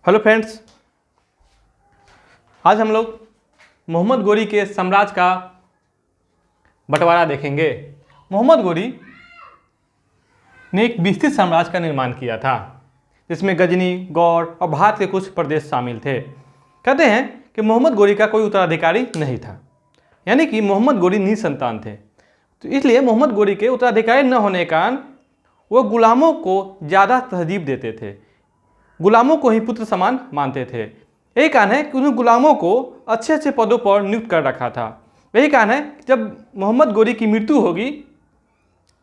Hello friends, आज हम लोग मोहम्मद गोरी के साम्राज्य का बंटवारा देखेंगे। मोहम्मद गोरी ने एक विस्तृत साम्राज्य का निर्माण किया था, जिसमें गजनी, गौड़ और भारत के कुछ प्रदेश शामिल थे। कहते हैं कि मोहम्मद गोरी का कोई उत्तराधिकारी नहीं था, यानी कि मोहम्मद गोरी निसंतान थे। तो इसलिए मोहम्मद गोरी के उत्तराधिकारी न होने के कारण वो गुलामों को ज़्यादा तहजीब देते थे, गुलामों को ही पुत्र समान मानते थे। यही कारण है कि उन्होंने गुलामों को अच्छे अच्छे पदों पर नियुक्त कर रखा था। यही कारण है कि जब मोहम्मद गोरी की मृत्यु होगी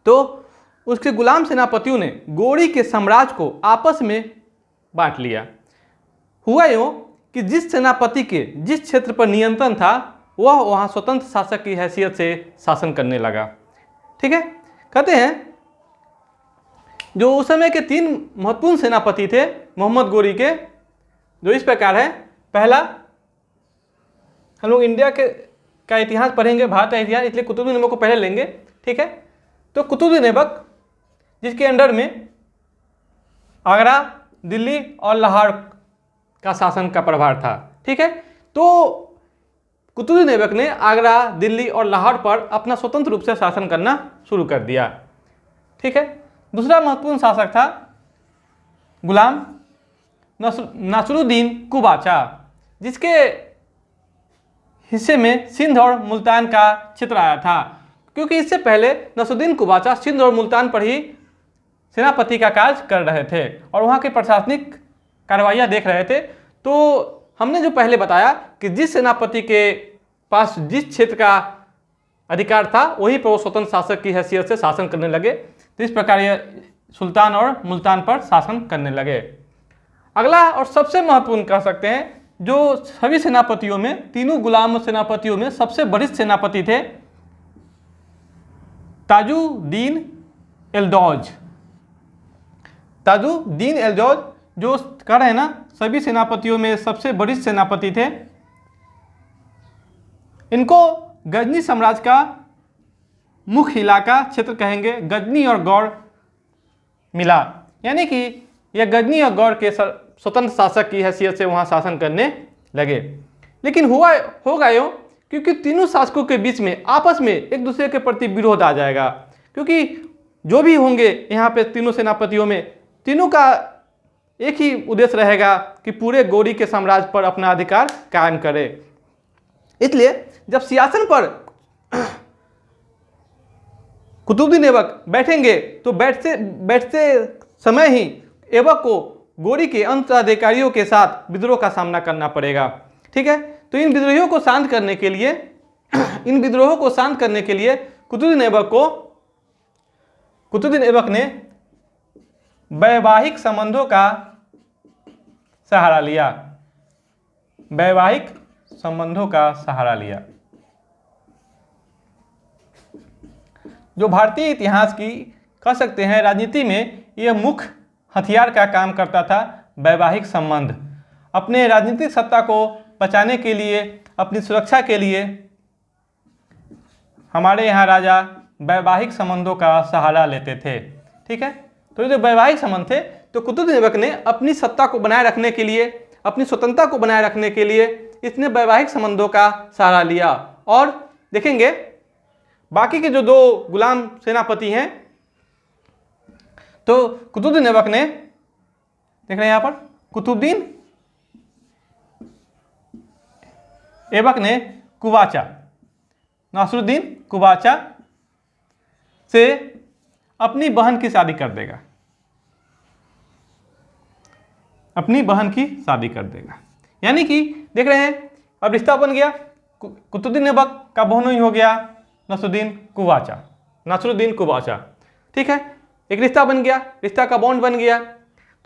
तो उसके गुलाम सेनापतियों ने गोरी के साम्राज्य को आपस में बांट लिया। हुआ यूँ कि जिस सेनापति के जिस क्षेत्र पर नियंत्रण था वह वहाँ स्वतंत्र शासक की हैसियत से शासन करने लगा। ठीक है, कहते हैं जो उस समय के 3 महत्वपूर्ण सेनापति थे मोहम्मद गोरी के, जो इस प्रकार है। पहला, हम लोग इंडिया का इतिहास पढ़ेंगे, भारत का इतिहास, इसलिए कुतुबुद्दीन ऐबक को पहले लेंगे। ठीक है, तो कुतुबुद्दीन ऐबक जिसके अंडर में आगरा, दिल्ली और लाहौर का शासन का प्रभार था। ठीक है, तो कुतुबुद्दीन ऐबक ने आगरा, दिल्ली और लाहौर पर अपना स्वतंत्र रूप से शासन करना शुरू कर दिया। ठीक है, दूसरा महत्वपूर्ण शासक था गुलाम नासरुद्दीन कुबाचा, जिसके हिस्से में सिंध और मुल्तान का क्षेत्र आया था, क्योंकि इससे पहले नासरुद्दीन कुबाचा सिंध और मुल्तान पर ही सेनापति का कार्य कर रहे थे और वहाँ की प्रशासनिक कार्रवाइयाँ देख रहे थे। तो हमने जो पहले बताया कि जिस सेनापति के पास जिस क्षेत्र का अधिकार था वही पर वो स्वतंत्र शासक की हैसियत से शासन करने लगे। तो इस प्रकार ये सुल्तान और मुल्तान पर शासन करने लगे। अगला और सबसे महत्वपूर्ण कह सकते हैं, जो सभी सेनापतियों में, तीनों गुलाम सेनापतियों में सबसे वरिष्ठ सेनापति थे ताजुद्दीन एल्दौज। ताजुद्दीन एल्दौज जो कह रहे हैं ना, सभी सेनापतियों में सबसे वरिष्ठ सेनापति थे। इनको गजनी साम्राज्य का मुख्य इलाका क्षेत्र कहेंगे, गजनी और गौड़ मिला, यानी कि यह गजनी और गौड़ के स्वतंत्र शासक की हैसियत से वहाँ शासन करने लगे। लेकिन होगा यूँ क्योंकि तीनों शासकों के बीच में आपस में एक दूसरे के प्रति विरोध आ जाएगा, क्योंकि जो भी होंगे यहाँ पे तीनों सेनापतियों में, तीनों का एक ही उद्देश्य रहेगा कि पूरे गोरी के साम्राज्य पर अपना अधिकार कायम करे। इसलिए जब सिंहासन पर कुतुबुद्दीन ऐबक बैठेंगे तो बैठते समय ही ऐबक को गोरी के अंतराधिकारियों के साथ विद्रोह का सामना करना पड़ेगा। ठीक है, तो इन विद्रोहियों को शांत करने के लिए कुतुबुद्दीन ऐबक ने वैवाहिक संबंधों का सहारा लिया। वैवाहिक संबंधों का सहारा लिया, जो भारतीय इतिहास की कह सकते हैं राजनीति में यह मुख्य हथियार का काम करता था। वैवाहिक संबंध अपने राजनीतिक सत्ता को बचाने के लिए, अपनी सुरक्षा के लिए हमारे यहाँ राजा वैवाहिक संबंधों का सहारा लेते थे। ठीक है, तो ये जो वैवाहिक संबंध थे, तो कुतुबुद्दीन ऐबक ने अपनी सत्ता को बनाए रखने के लिए, अपनी स्वतंत्रता को बनाए रखने के लिए इसने वैवाहिक संबंधों का सहारा लिया। और देखेंगे बाकी के जो 2 गुलाम सेनापति हैं, तो कुतुबुद्दीन ऐबक ने, देख रहे हैं यहाँ पर, कुतुबुद्दीन ऐबक ने कुबाचा, नासरुद्दीन कुबाचा से अपनी बहन की शादी कर देगा, अपनी बहन की शादी कर देगा। यानी कि देख रहे हैं अब रिश्ता बन गया, कुतुबुद्दीन ऐबक का बहनों ही हो गया नासरुद्दीन कुबाचा। ठीक है, एक रिश्ता बन गया, रिश्ता का बॉन्ड बन गया।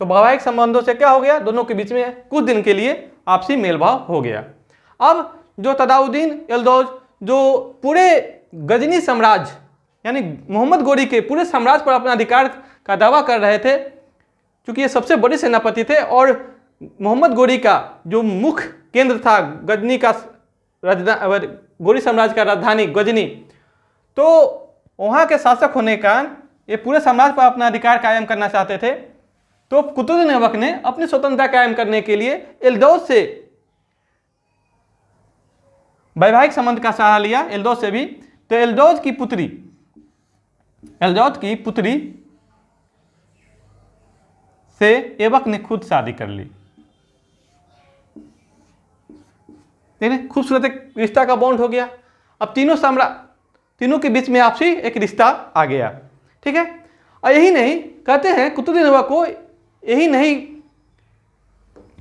तो वैवाहिक संबंधों से क्या हो गया, दोनों के बीच में कुछ दिन के लिए आपसी मेलभाव हो गया। अब जो ताजुद्दीन एल्दौज जो पूरे गजनी साम्राज्य यानी मोहम्मद गोरी के पूरे साम्राज्य पर अपना अधिकार का दावा कर रहे थे, क्योंकि ये सबसे बड़े सेनापति थे और मोहम्मद गोरी का जो मुख्य केंद्र था गजनी का, गोरी साम्राज्य का राजधानी गजनी, तो वहाँ के शासक होने के कारण ये पूरे साम्राज्य पर अपना अधिकार कायम करना चाहते थे। तो कुतुबुद्दीन ऐबक ने अपनी स्वतंत्रता कायम करने के लिए एलदौस से वैवाहिक संबंध का सहारा लिया, एलदौस से भी। तो एलदौस की पुत्री से ऐबक ने खुद शादी कर ली। देखिए खूबसूरत एक रिश्ता का बॉन्ड हो गया। अब तीनों के बीच में आपसी एक रिश्ता आ गया, ठीक है। और यही नहीं, कहते हैं कुतुबुद्दीन ऐबक को यही नहीं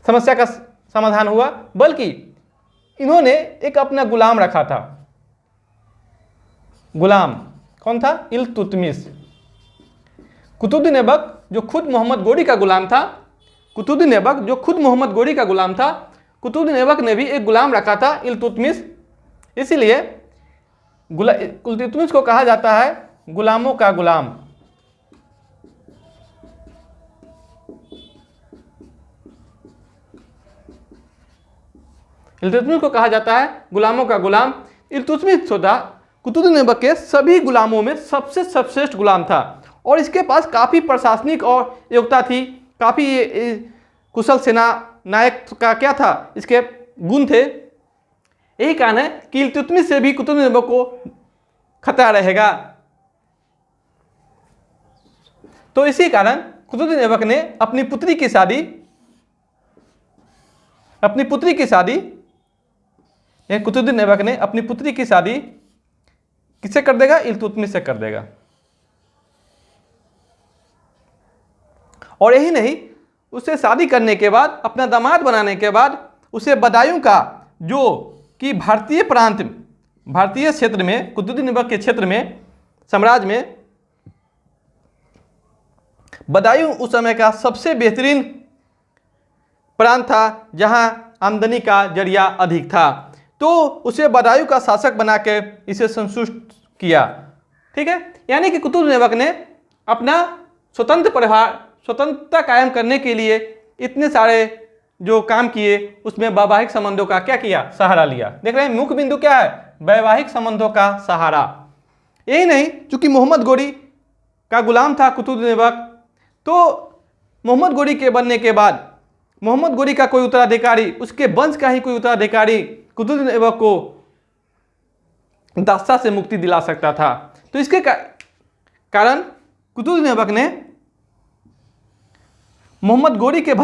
समस्या का समाधान हुआ, बल्कि इन्होंने एक अपना गुलाम रखा था। गुलाम कौन था? इल्तुतमिश। कुतुबुद्दीन ऐबक जो खुद मोहम्मद गोरी का गुलाम था, कुतुबुद्दीन ऐबक ने भी एक गुलाम रखा था, इल्तुतमिश। इसीलिए इल्तुतमिश को कहा जाता है गुलामों का गुलाम। इल्तुतमिश को कहा जाता है गुलामों का गुलाम। इल्तुतमिश कुतुबुद्दीन ऐबक के सभी गुलामों में सबसे सर्वश्रेष्ठ गुलाम था और इसके पास काफ़ी प्रशासनिक और योग्यता थी, काफ़ी कुशल सेना नायक का क्या था, इसके गुण थे। यही कारण है कि इल्तुतमिश से भी कुतुबुद्दीन ऐबक को खतरा रहेगा। तो इसी कारण कुतुबुद्दीन ऐबक ने अपनी पुत्री की शादी कुतुबुद्दीन ऐबक ने अपनी पुत्री की शादी किससे कर देगा? इल्तुतमिश से कर देगा। और यही नहीं, उससे शादी करने के बाद, अपना दामाद बनाने के बाद, उसे बदायूं का, जो कि भारतीय क्षेत्र में, कुतुबुद्दीन ऐबक के क्षेत्र में, साम्राज्य में बदायूं उस समय का सबसे बेहतरीन प्रांत था, जहां आमदनी का जरिया अधिक था। तो उसे बदायूं का शासक बनाकर इसे संतुष्ट किया, ठीक है। यानी कि कुतुबुद्दीन ऐबक ने अपना स्वतंत्रता कायम करने के लिए इतने सारे जो काम किए, उसमें वैवाहिक संबंधों का क्या किया? सहारा लिया। देख रहे हैं मुख्य बिंदु क्या है? वैवाहिक संबंधों का सहारा। यही नहीं, चूंकि मोहम्मद गोरी का गुलाम था कुतुबुद्दीन ऐबक, तो मोहम्मद गोरी के बनने के बाद मोहम्मद गोरी का कोई उत्तराधिकारी, उसके वंश का ही कोई उत्तराधिकारी कुतुबुद्दीन ऐबक को दास्ता से मुक्ति दिला सकता था। तो इसके कारण कुतुबुद्दीन ऐबक ने मोहम्मद गोरी के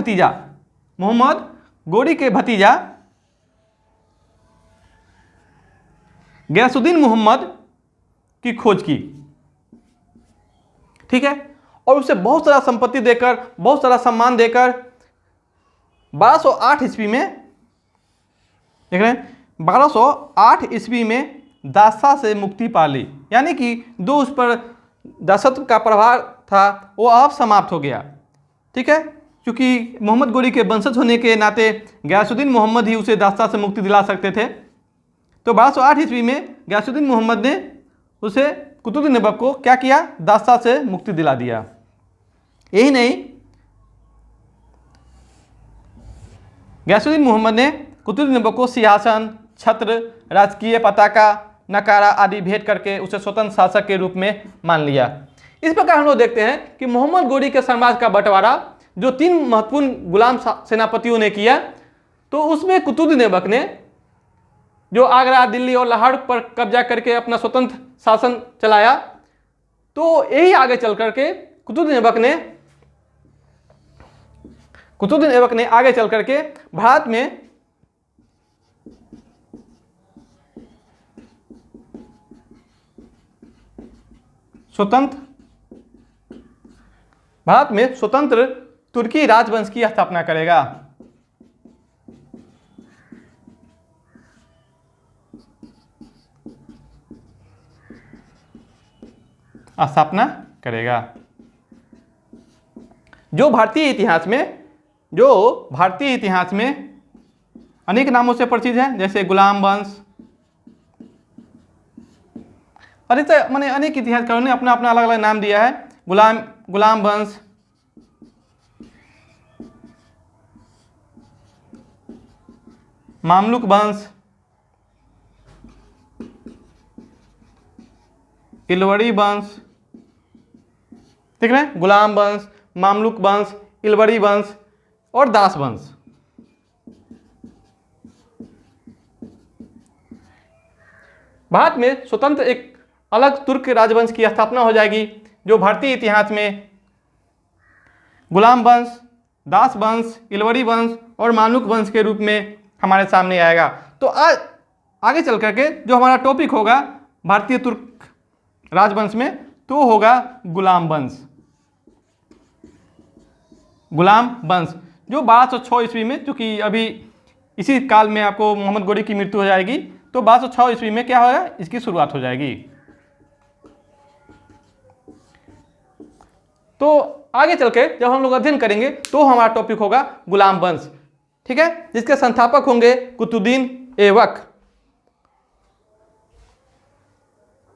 भतीजा गयासुद्दीन मोहम्मद की खोज की, ठीक है। और उसे बहुत सारा संपत्ति देकर, बहुत सारा सम्मान देकर 1208 ईस्वी में, देख रहे हैं, 1208 ईस्वी में दास्ता से मुक्ति पा ली। यानी कि जो उस पर दासत्व का प्रभाव था वो अब समाप्त हो गया, ठीक है। क्योंकि मोहम्मद गोरी के वंशज होने के नाते गयासुद्दीन मोहम्मद ही उसे दास्ता से मुक्ति दिला सकते थे। तो 1208 ईस्वी में गयासुद्दीन मोहम्मद ने उसे कुतुबुद्दीन ऐबक को क्या किया? दास्ता से मुक्ति दिला दिया। यही नहीं, गयासुद्दीन मोहम्मद ने कुतुबुद्दीन ऐबक को सिंहासन, छत्र, राजकीय पताका, नकारा आदि भेंट करके उसे स्वतंत्र शासक के रूप में मान लिया। इस प्रकार हम लोग देखते हैं कि मोहम्मद गोरी के साम्राज्य का बंटवारा जो 3 महत्वपूर्ण गुलाम सेनापतियों ने किया, तो उसमें कुतुबुद्दीन ऐबक ने जो आगरा, दिल्ली और लाहौर पर कब्जा करके अपना स्वतंत्र शासन चलाया, तो यही आगे चल करके कुतुबुद्दीन ऐबक ने आगे चल करके भारत में स्वतंत्र तुर्की राजवंश की स्थापना करेगा। जो भारतीय इतिहास में अनेक नामों से परिचित है, जैसे गुलाम वंश। अनेक इतिहासकारों ने अपना अपना अलग अलग नाम दिया है। गुलाम वंश, मामलुक वंश, इलवरी वंश, ठीक है। गुलाम वंश, मामलुक वंश, इलवरी वंश और दास वंश। भारत में स्वतंत्र एक अलग तुर्क राजवंश की स्थापना हो जाएगी, जो भारतीय इतिहास में गुलाम वंश, दास वंश, इलवरी वंश और मानुक वंश के रूप में हमारे सामने आएगा। तो आज आगे चल करके जो हमारा टॉपिक होगा भारतीय तुर्क राजवंश में, तो होगा गुलाम वंश। गुलाम वंश जो 1206 ईस्वी में, क्योंकि अभी इसी काल में आपको मोहम्मद गोरी की मृत्यु हो जाएगी, तो 1206 ईस्वी में क्या होगा, इसकी शुरुआत हो जाएगी। तो आगे चल के जब हम लोग अध्ययन करेंगे तो हमारा टॉपिक होगा गुलाम वंश, ठीक है, जिसके संस्थापक होंगे कुतुद्दीन ऐबक।